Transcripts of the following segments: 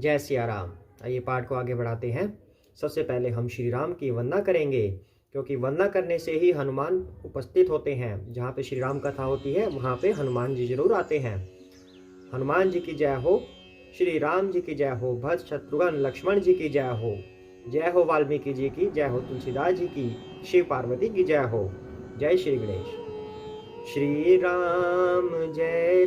जय सिया राम। आइए पाठ को आगे बढ़ाते हैं। सबसे पहले हम श्री राम की वंदना करेंगे, क्योंकि वंदना करने से ही हनुमान उपस्थित होते हैं। जहाँ पे श्री राम कथा होती है वहाँ पे हनुमान जी जरूर आते हैं। हनुमान जी की जय हो, श्री राम जी की जय हो, भरत शत्रुघ्न लक्ष्मण जी की जय हो वाल्मीकि जी की जय हो, तुलसीदास जी की, शिव पार्वती की जय हो। जय श्री गणेश। श्री राम जय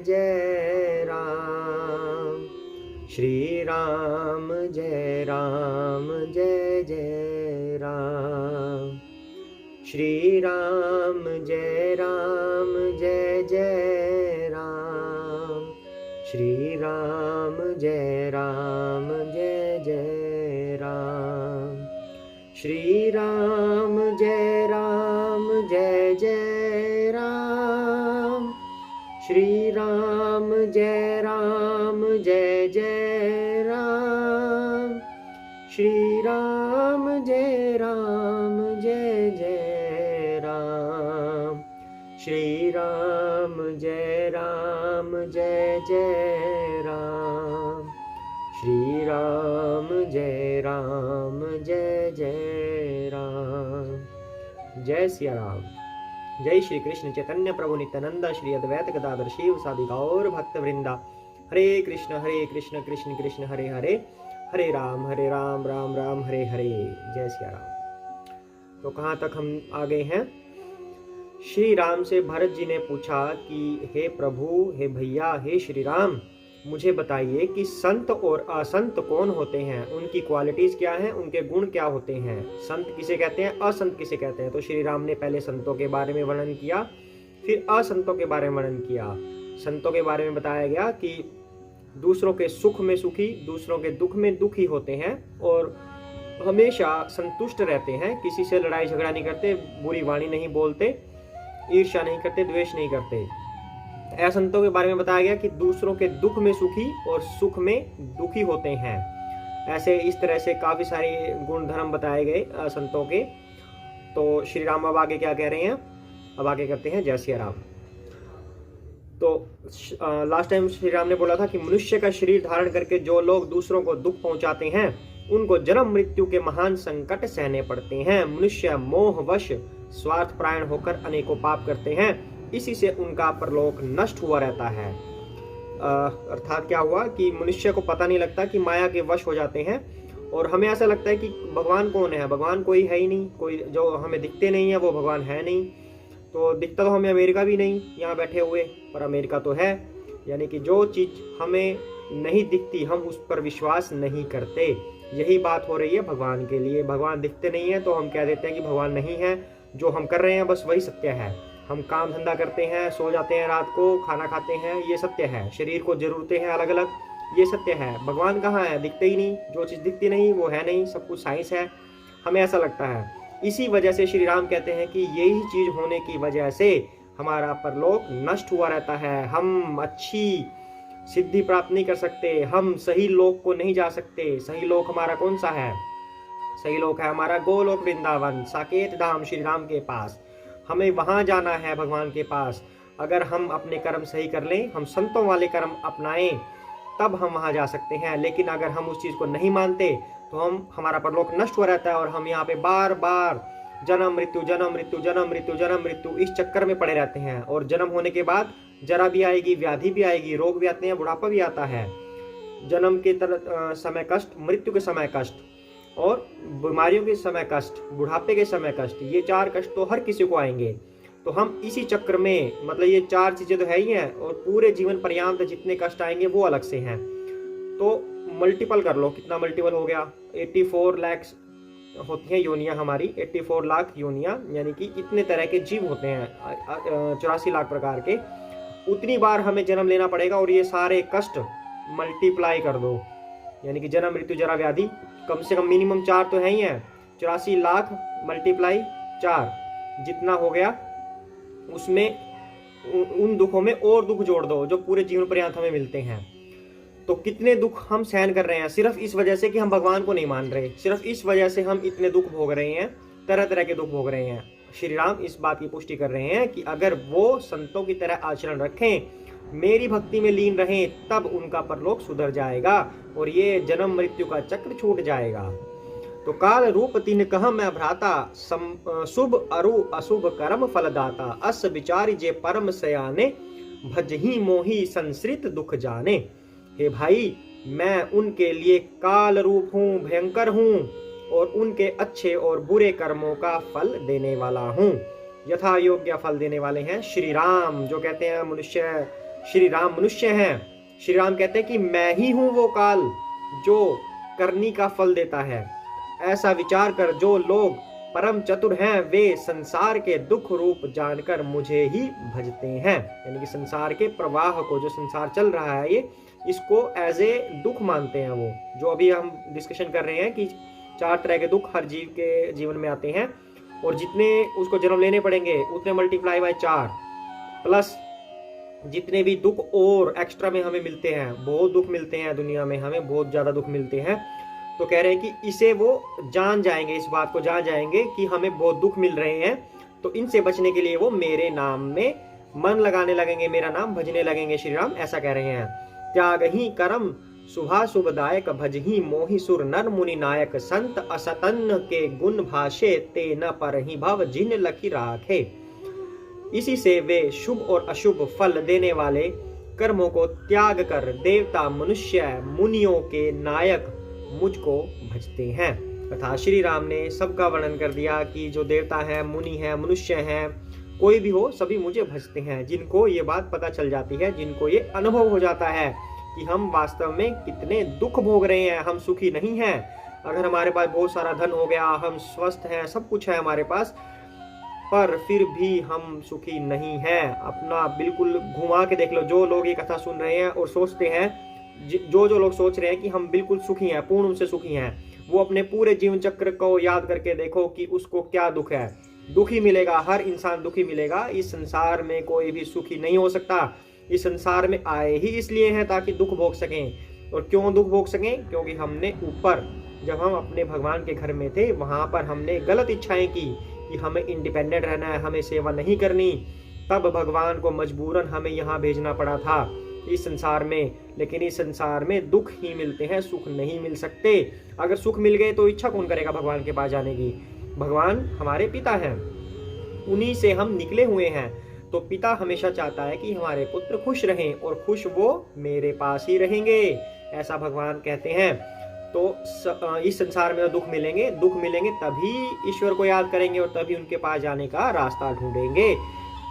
जय राम, श्री राम जय जय राम, श्री राम जय जय राम, श्री राम जय जय राम, श्री राम जय जय राम, श्री राम जय जय राम, श्री राम जय जय राम, श्री राम जय जय राम, श्री राम जय जय राम। जय सिया राम। जय श्री कृष्ण चैतन्य प्रभु नित्यानंद श्री अद्वैत गदाधर शिव साधि गौर भक्त वृंदा। हरे कृष्ण कृष्ण कृष्ण हरे हरे, हरे राम राम राम हरे हरे। जय सिया राम। तो कहाँ तक हम आ गए हैं? श्री राम से भरत जी ने पूछा कि हे प्रभु, हे भैया, हे श्री राम, मुझे बताइए कि संत और असंत कौन होते हैं, उनकी क्वालिटीज क्या हैं, उनके गुण क्या होते हैं, संत किसे कहते हैं, असंत किसे कहते हैं। तो श्री राम ने पहले संतों के बारे में वर्णन किया, फिर असंतों के बारे में वर्णन किया। संतों के बारे में बताया गया कि दूसरों के सुख में सुखी, दूसरों के दुख में दुखी होते हैं और हमेशा संतुष्ट रहते हैं, किसी से लड़ाई झगड़ा नहीं करते, बुरी वाणी नहीं बोलते, ईर्ष्या नहीं करते, द्वेष नहीं करते। असंतों के बारे में बताया गया कि दूसरों के दुख में सुखी और सुख में दुखी होते हैं। ऐसे इस तरह से काफी सारे गुण धर्म बताए गए संतों के। तो श्री राम अब आगे क्या कह रहे हैं? अब आगे करते हैं जय सिया राम। तो लास्ट टाइम श्री राम ने बोला था कि मनुष्य का शरीर धारण करके जो लोग दूसरों को दुख पहुंचाते हैं उनको जन्म मृत्यु के महान संकट सहने पड़ते हैं। मनुष्य मोहवश स्वार्थ परायण होकर अनेकों पाप करते हैं, इसी से उनका परलोक नष्ट हुआ रहता है। अर्थात क्या हुआ कि मनुष्य को पता नहीं लगता कि माया के वश हो जाते हैं और हमें ऐसा लगता है कि भगवान कौन है, भगवान कोई है ही नहीं, कोई जो हमें दिखते नहीं है वो भगवान है नहीं। तो दिखता तो हमें अमेरिका भी नहीं यहाँ बैठे हुए, पर अमेरिका तो है। यानी कि जो चीज हमें नहीं दिखती हम उस पर विश्वास नहीं करते। यही बात हो रही है भगवान के लिए। भगवान दिखते नहीं है तो हम कह देते हैं कि भगवान नहीं है। जो हम कर रहे हैं बस वही सत्य है। हम काम धंधा करते हैं, सो जाते हैं, रात को खाना खाते हैं, ये सत्य है। शरीर को जरूरतें हैं अलग अलग, ये सत्य है। भगवान कहाँ है? दिखते ही नहीं। जो चीज़ दिखती नहीं वो है नहीं, सब कुछ साइंस है, हमें ऐसा लगता है। इसी वजह से श्री राम कहते हैं कि यही चीज होने की वजह से हमारा परलोक नष्ट हुआ रहता है। हम अच्छी सिद्धि प्राप्त नहीं कर सकते, हम सही लोक को नहीं जा सकते। सही लोक हमारा कौन सा है? सही लोक है हमारा गोलोक वृंदावन, साकेत धाम श्री राम के पास। हमें वहां जाना है, भगवान के पास। अगर हम अपने कर्म सही कर लें, हम संतों वाले कर्म अपनाएं, तब हम वहां जा सकते हैं। लेकिन अगर हम उस चीज को नहीं मानते तो हमारा परलोक नष्ट हो रहता है और हम यहाँ पे बार बार जन्म मृत्यु जन्म मृत्यु जन्म मृत्यु जन्म मृत्यु इस चक्कर में पड़े रहते हैं। और जन्म होने के बाद जरा भी आएगी, व्याधि भी आएगी, रोग भी आते हैं, बुढ़ापा भी आता है। जन्म के समय कष्ट, मृत्यु के समय कष्ट और बीमारियों के समय कष्ट, बुढ़ापे के समय कष्ट, ये चार कष्ट तो हर किसी को आएंगे। तो हम इसी चक्र में, मतलब ये चार चीजें तो है ही हैं और पूरे जीवन पर्यंत जितने कष्ट आएंगे वो अलग से हैं। तो मल्टीपल कर लो, कितना मल्टीपल हो गया? 84 लाख होती हैं योनियां हमारी, 84 लाख योनियां, यानी कि इतने तरह के जीव होते हैं, 84 लाख प्रकार के। उतनी बार हमें जन्म लेना पड़ेगा और ये सारे कष्ट मल्टीप्लाई कर दो, यानी कि जन्म मृत्यु जरा व्याधि, कम से कम मिनिमम 4 तो है ही है। 84 लाख मल्टीप्लाई 4 जितना हो गया, उसमें उन दुखों में और दुख जोड़ दो जो पूरे जीवन पर्यंत हमें मिलते हैं। तो कितने दुख हम सहन कर रहे हैं सिर्फ इस वजह से कि हम भगवान को नहीं मान रहे। सिर्फ इस वजह से हम इतने दुख भोग रहे हैं, तरह तरह के दुख भोग रहे हैं। श्री राम इस बात की पुष्टि कर रहे हैं कि अगर वो संतों की तरह आचरण रखें मेरी भक्ति में लीन रहें, तब उनका परलोक सुधर जाएगा और ये जन्म मृत्यु का चक्र छूट जाएगा। तो काल रूप तिन कह मैं भ्राता, शुभ अरु अशुभ कर्म फलदाता, अस विचारी जे परम सयाने, भजही मोही संसृत दुख जाने। हे भाई, मैं उनके लिए काल रूप हूँ, भयंकर हूँ और उनके अच्छे और बुरे कर्मों का फल देने वाला हूँ। यथा योग्य फल देने वाले हैं श्री राम, जो कहते हैं मनुष्य, श्री राम मनुष्य हैं। श्री राम कहते हैं कि मैं ही हूँ वो काल जो करनी का फल देता है। ऐसा विचार कर जो लोग परम चतुर हैं, वे संसार के दुख रूप जानकर मुझे ही भजते हैं। यानी कि संसार के प्रवाह को, जो संसार चल रहा है ये, इसको एज ए दुख मानते हैं। वो जो अभी हम डिस्कशन कर रहे हैं कि 4 तरह के दुख हर जीव के जीवन में आते हैं और जितने उसको जन्म लेने पड़ेंगे उतने मल्टीप्लाई बाय 4, प्लस जितने भी दुख और एक्स्ट्रा में हमें मिलते हैं, बहुत दुख मिलते हैं दुनिया में, हमें बहुत ज्यादा दुख मिलते हैं। तो कह रहे हैं कि इसे वो जान जाएंगे, इस बात को जान जाएंगे कि हमें बहुत दुख मिल रहे हैं, तो इनसे बचने के लिए वो मेरे नाम में मन लगाने लगेंगे, मेरा नाम भजने लगेंगे। श्री राम ऐसा कह रहे हैं। त्याग ही कर्म शुभा शुभदायक, भजही मोहि सुर नर मुनि नायक, संत असतन के गुण भाषे, ते न पर ही भव जिन लखी राखे। इसी से वे शुभ और अशुभ फल देने वाले कर्मों को त्याग कर देवता मनुष्य मुनियों के नायक मुझको भजते हैं। तथा श्री राम ने सबका वर्णन कर दिया कि जो देवता है, मुनि है, मनुष्य हैं, कोई भी हो, सभी मुझे भजते हैं। जिनको ये बात पता चल जाती है, जिनको ये अनुभव हो जाता है कि हम वास्तव में कितने दुख भोग रहे हैं, हम सुखी नहीं हैं। अगर हमारे पास बहुत सारा धन हो गया, हम स्वस्थ हैं, सब कुछ है हमारे पास, पर फिर भी हम सुखी नहीं हैं। अपना बिल्कुल घुमा के देख लो, जो लोग ये कथा सुन रहे हैं और सोचते हैं, जो लोग सोच रहे हैं कि हम बिल्कुल सुखी हैं, पूर्ण रूप से सुखी हैं, वो अपने पूरे जीवन चक्र को याद करके देखो कि उसको क्या दुख है। दुखी मिलेगा, हर इंसान दुखी मिलेगा। इस संसार में कोई भी सुखी नहीं हो सकता। इस संसार में आए ही इसलिए हैं ताकि दुख भोग सकें। और क्यों दुख भोग सकें? क्योंकि हमने ऊपर, जब हम अपने भगवान के घर में थे, वहां पर हमने गलत इच्छाएं की कि हमें इंडिपेंडेंट रहना है, हमें सेवा नहीं करनी। तब भगवान को मजबूरन हमें यहाँ भेजना पड़ा था इस संसार में। लेकिन इस संसार में दुख ही मिलते हैं, सुख नहीं मिल सकते। अगर सुख मिल गए तो इच्छा कौन करेगा भगवान के पास जाने की? भगवान हमारे पिता हैं, उन्हीं से हम निकले हुए हैं। तो पिता हमेशा चाहता है कि हमारे पुत्र खुश रहें और खुश वो मेरे पास ही रहेंगे, ऐसा भगवान कहते हैं। तो इस संसार में दुख मिलेंगे तभी ईश्वर को याद करेंगे और तभी उनके पास जाने का रास्ता ढूंढेंगे।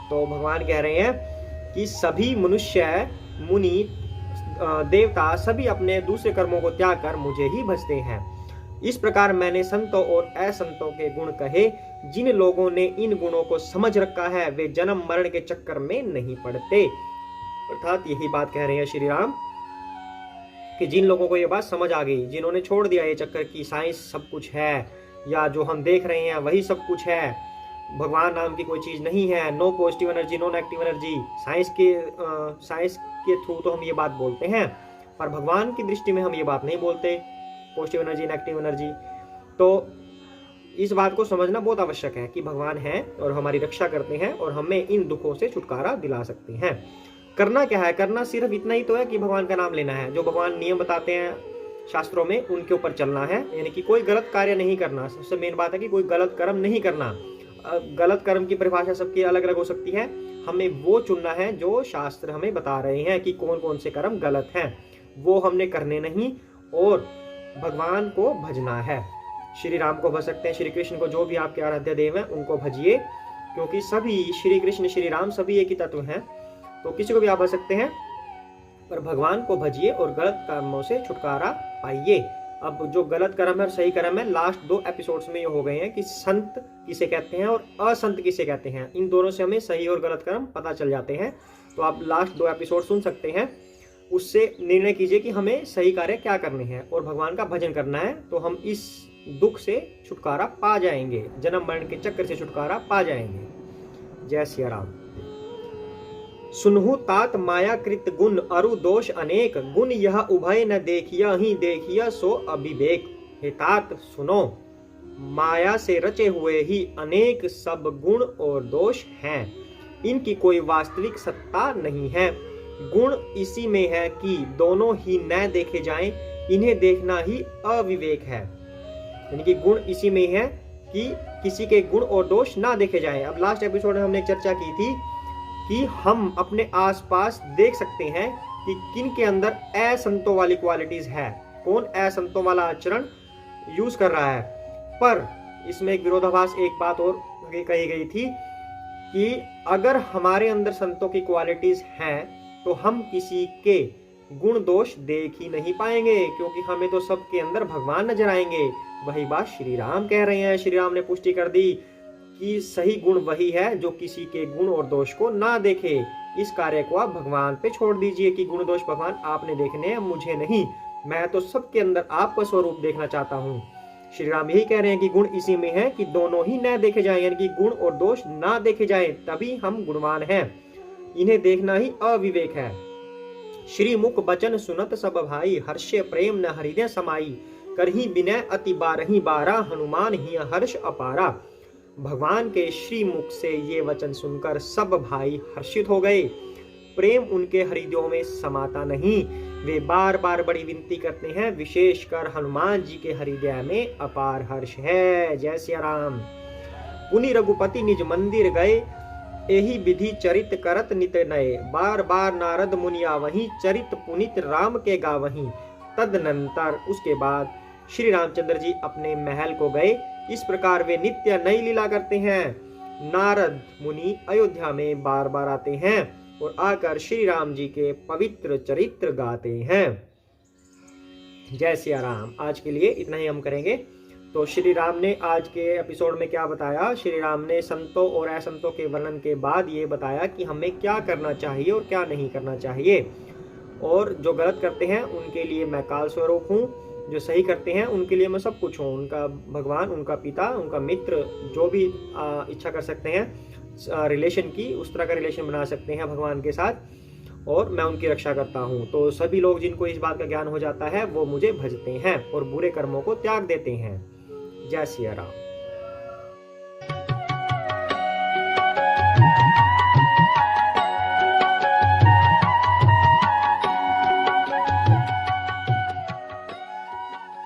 तो भगवान कह रहे हैं कि सभी मनुष्य, मुनि, देवता सभी अपने दूसरे कर्मों को त्याग कर मुझे ही भजते हैं। इस प्रकार मैंने संतों और असंतों के गुण कहे। जिन लोगों ने इन गुणों को समझ रखा है वे जन्म मरण के चक्कर में नहीं पड़ते। अर्थात यही बात कह रहे हैं श्री राम कि जिन लोगों को ये बात समझ आ गई, जिन्होंने छोड़ दिया ये चक्कर की साइंस सब कुछ है, या जो हम देख रहे हैं वही सब कुछ है, भगवान नाम की कोई चीज नहीं है, no positive energy, no negative energy. Science के थ्रू तो हम ये बात बोलते हैं, पर भगवान की दृष्टि में हम ये बात नहीं बोलते, पॉजिटिव एनर्जी, नेगेटिव एनर्जी। तो इस बात को समझना बहुत आवश्यक है कि भगवान है और हमारी रक्षा करते हैं और हमें इन दुखों से छुटकारा दिला सकते हैं। करना क्या है? करना सिर्फ इतना ही तो है कि भगवान का नाम लेना है। जो भगवान नियम बताते हैं शास्त्रों में, उनके ऊपर चलना है। यानी कि कोई गलत कार्य नहीं करना। सबसे मेन बात है कि कोई गलत कर्म नहीं करना। गलत कर्म की परिभाषा सबकी अलग अलग हो सकती है। हमें वो चुनना है जो शास्त्र हमें बता रहे हैं कि कौन कौन से कर्म गलत हैं, वो हमने करने नहीं और भगवान को भजना है। श्री राम को भज सकते हैं, श्री कृष्ण को, जो भी आपके आराध्य देव हैं उनको भजिए, क्योंकि सभी श्री कृष्ण श्री राम सभी एक ही तत्व हैं। तो किसी को भी आप भज सकते हैं, पर भगवान को भजिए और गलत कर्मों से छुटकारा पाइए। अब जो गलत कर्म है और सही कर्म है, लास्ट 2 एपिसोड्स में ये हो गए हैं कि संत किसे कहते हैं और असंत किसे कहते हैं। इन दोनों से हमें सही और गलत कर्म पता चल जाते हैं। तो आप लास्ट 2 एपिसोड सुन सकते हैं, उससे निर्णय कीजिए कि हमें सही कार्य क्या करने हैं और भगवान का भजन करना है। तो हम इस दुख से छुटकारा पा जाएंगे, जन्म मरण के चक्कर से छुटकारा पा जाएंगे। जय सिया राम। सुनहु तात माया कृत गुण, अरु दोष अनेक, गुण यह उभय न देखिया ही देखिया सो अविवेक। हे तात सुनो, माया से रचे हुए ही अनेक सब गुण और दोष हैं, इनकी कोई वास्तविक सत्ता नहीं है। गुण इसी में है कि दोनों ही न देखे जाएं, इन्हें देखना ही अविवेक है। यानी कि गुण इसी में है कि किसी के गुण और दोष ना देखे जाएं। अब लास्ट एपिसोड में हमने एक चर्चा की थी कि हम अपने आसपास देख सकते हैं कि किन के अंदर असंतों वाली क्वालिटीज है, कौन असंतों वाला आचरण यूज कर रहा है। पर इसमें एक विरोधाभास, एक बात और कही गई थी कि अगर हमारे अंदर संतों की क्वालिटीज हैं तो हम किसी के गुण दोष देख ही नहीं पाएंगे, क्योंकि हमें तो सबके अंदर भगवान नजर आएंगे। वही बात श्री राम कह रहे हैं। श्री राम ने पुष्टि कर दी कि सही गुण वही है जो किसी के गुण और दोष को ना देखे। इस कार्य को आप भगवान पे छोड़ दीजिए कि गुण दोष भगवान आपने देखने हैं, मुझे नहीं। मैं तो सबके अंदर आपका स्वरूप देखना चाहता हूँ। श्री राम यही कह रहे हैं कि गुण इसी में है कि दोनों ही न देखे जाएं, यानी कि गुण और दोष ना देखे जाएं, तभी हम गुणवान हैं। इन्हें देखना ही अविवेक है। श्री मुख बचन सुनत सब भाई, हर्षे प्रेम न हृदय समाई। करही विनय अति बारही बारा, हनुमान ही हर्ष अपारा। भगवान के श्री मुख से ये वचन सुनकर सब भाई हर्षित हो गए। प्रेम उनके हृदयों में समाता नहीं, वे बार बार बड़ी विनती करते हैं। विशेषकर हनुमान जी के हृदय में अपार हर्ष है। जय सिया राम। पुनि रघुपति निज मंदिर गए, यही विधि चरित करत नित नए। बार बार नारद मुनिया वहीं, चरित पुनित राम के गावहीं। तदनंतर उसके बाद श्री रामचंद्र जी अपने महल को गए। इस प्रकार वे नित्य नई लीला करते हैं। नारद मुनि अयोध्या में बार बार आते हैं और आकर श्री राम जी के पवित्र चरित्र गाते हैं। जय सिया राम। आज के लिए इतना ही हम करेंगे। तो श्री राम ने आज के एपिसोड में क्या बताया? श्री राम ने संतों और असंतों के वर्णन के बाद ये बताया कि हमें क्या करना चाहिए और क्या नहीं करना चाहिए। और जो गलत करते हैं उनके लिए मैं काल स्वरूप हूँ, जो सही करते हैं उनके लिए मैं सब कुछ हूँ। उनका भगवान, उनका पिता, उनका मित्र, जो भी इच्छा कर सकते हैं रिलेशन की, उस तरह का रिलेशन बना सकते हैं भगवान के साथ, और मैं उनकी रक्षा करता हूँ। तो सभी लोग जिनको इस बात का ज्ञान हो जाता है वो मुझे भजते हैं और बुरे कर्मों को त्याग देते हैं। जय सिया राम।